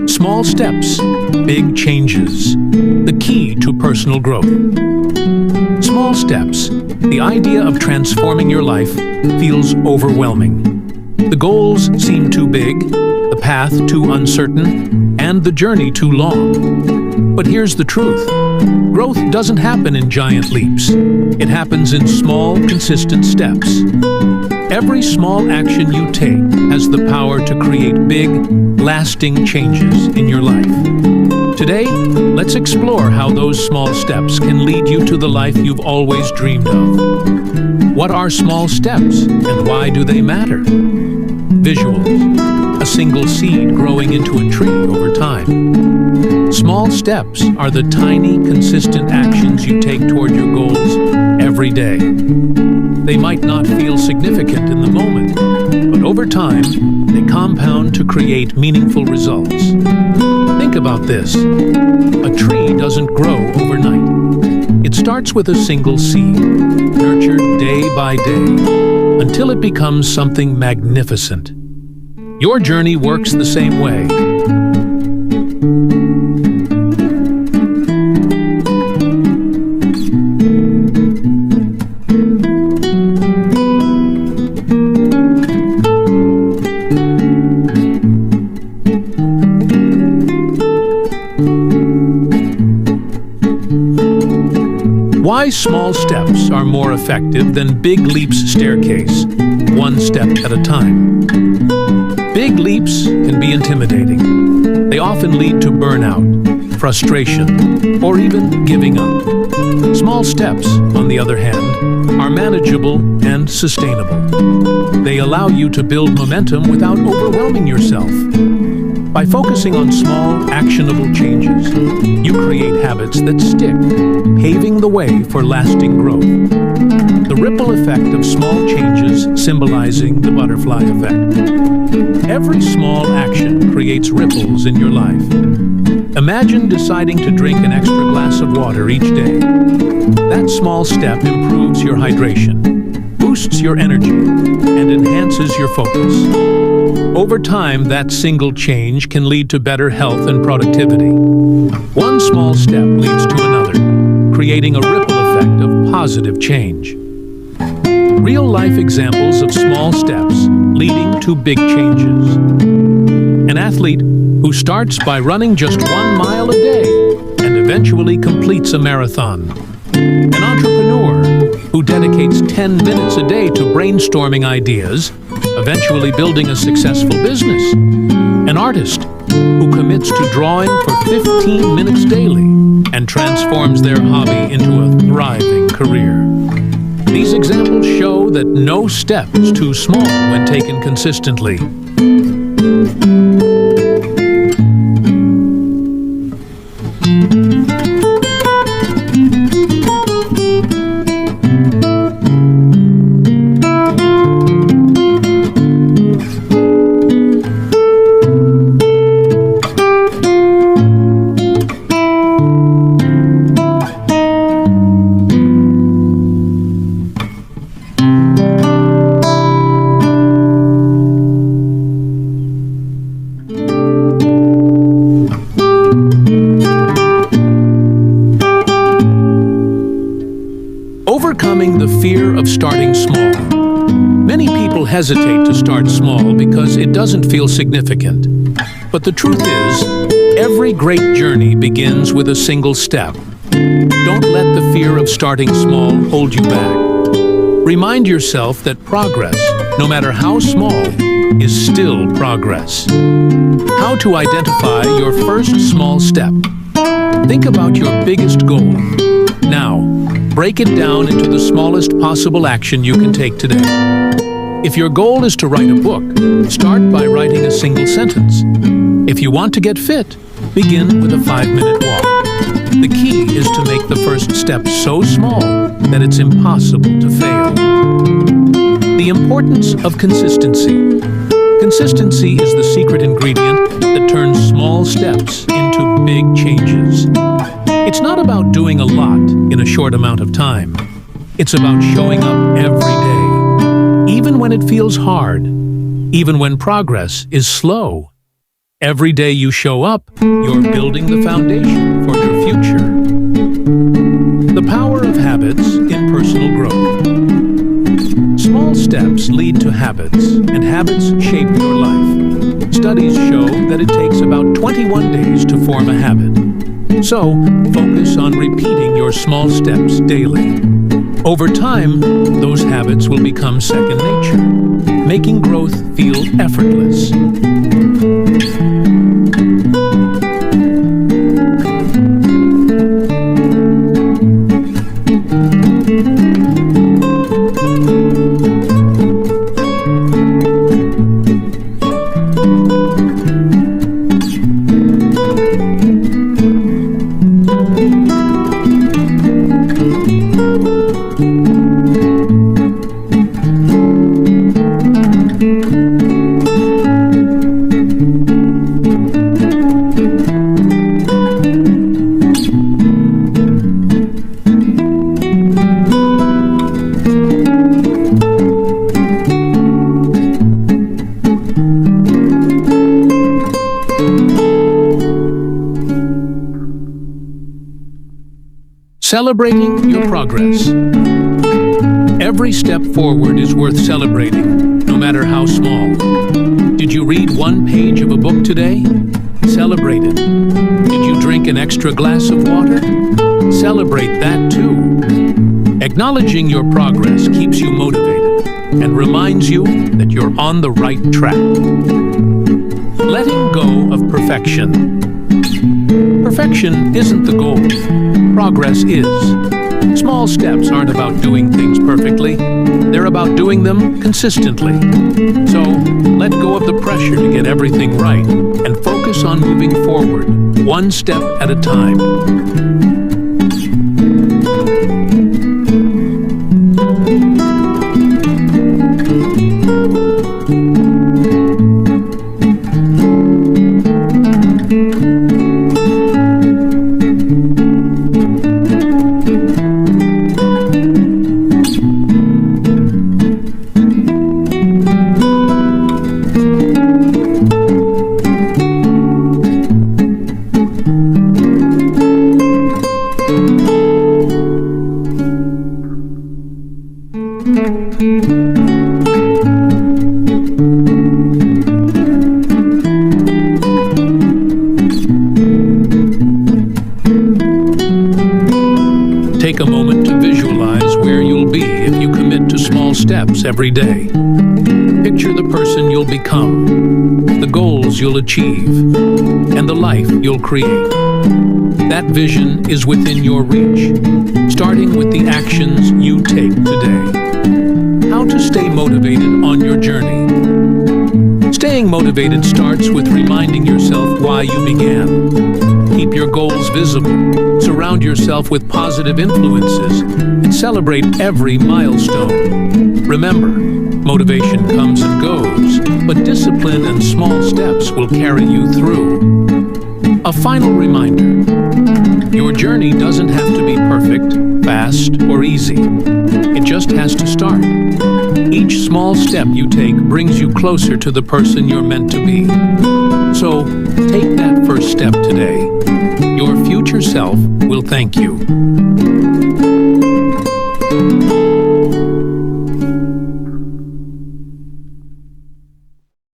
Small steps, big changes. The key to personal growth. Small steps. The idea of transforming your life feels overwhelming. The goals seem too big, the path too uncertain, and the journey too long. But here's the truth. Growth doesn't happen in giant leaps. It happens in small, consistent steps. Every small action you take has the power to create big, lasting changes in your life. Today, let's explore how those small steps can lead you to the life you've always dreamed of. What are small steps, and why do they matter? Visuals. A single seed growing into a tree over time. Small steps are the tiny, consistent actions you take toward your goals every day. They might not feel significant in the moment, but over time, they compound to create meaningful results. Think about this. A tree doesn't grow overnight. It starts with a single seed, nurtured day by day, until it becomes something magnificent. Your journey works the same way. Why small steps are more effective than big leaps staircase, one step at a time. Big leaps can be intimidating. They often lead to burnout, frustration, or even giving up. Small steps, on the other hand, are manageable and sustainable. They allow you to build momentum without overwhelming yourself. By focusing on small, actionable changes, you create habits that stick, paving the way for lasting growth. The ripple effect of small changes symbolizing the butterfly effect. Every small action creates ripples in your life. Imagine deciding to drink an extra glass of water each day. That small step improves your hydration, boosts your energy, and enhances your focus. Over time, that single change can lead to better health and productivity. One small step leads to another, creating a ripple effect of positive change. Real-life examples of small steps leading to big changes. An athlete who starts by running just 1 mile a day and eventually completes a marathon. An entrepreneur who dedicates 10 minutes a day to brainstorming ideas, eventually building a successful business. An artist who commits to drawing for 15 minutes daily and transforms their hobby into a thriving career. These examples show that no step is too small when taken consistently. Overcoming the fear of starting small. Many people hesitate to start small because it doesn't feel significant. But the truth is, every great journey begins with a single step. Don't let the fear of starting small hold you back. Remind yourself that progress, no matter how small, is still progress. How to identify your first small step. Think about your biggest goal. Now, break it down into the smallest possible action you can take today. If your goal is to write a book, start by writing a single sentence. If you want to get fit, begin with a 5-minute walk. The key is to make the first step so small that it's impossible to fail. The importance of consistency. Consistency is the secret ingredient that turns small steps into big changes. It's not about doing a lot in a short amount of time. It's about showing up every day, even when when it feels hard, even when progress is slow. Every day you show up, you're building the foundation for your future. The power of habits in personal growth. Small steps lead to habits, and habits shape your life. Studies show that it takes about 21 days to form a habit. So, focus on repeating your small steps daily. Over time, those habits will become second nature, making growth feel effortless. Celebrating your progress. Every step forward is worth celebrating, no matter how small. Did you read one page of a book today? Celebrate it. Did you drink an extra glass of water? Celebrate that too. Acknowledging your progress keeps you motivated and reminds you that you're on the right track. Letting go of perfection. Perfection isn't the goal. Progress is. Small steps aren't about doing things perfectly. They're about doing them consistently. So, let go of the pressure to get everything right and focus on moving forward, one step at a time. Take a moment to visualize where you'll be if you commit to small steps every day. Picture the person you'll become, the goals you'll achieve, and the life you'll create. That vision is within your reach, starting with the actions you take today. How to stay motivated on your journey. Staying motivated starts with reminding yourself why you began. Keep your goals visible, surround yourself with positive influences, and celebrate every milestone. Remember, motivation comes and goes, but discipline and small steps will carry you through. A final reminder: your journey doesn't have to be perfect, fast, or easy. It just has to start. Each small step you take brings you closer to the person you're meant to be. So, take that first step today. Your future self will thank you.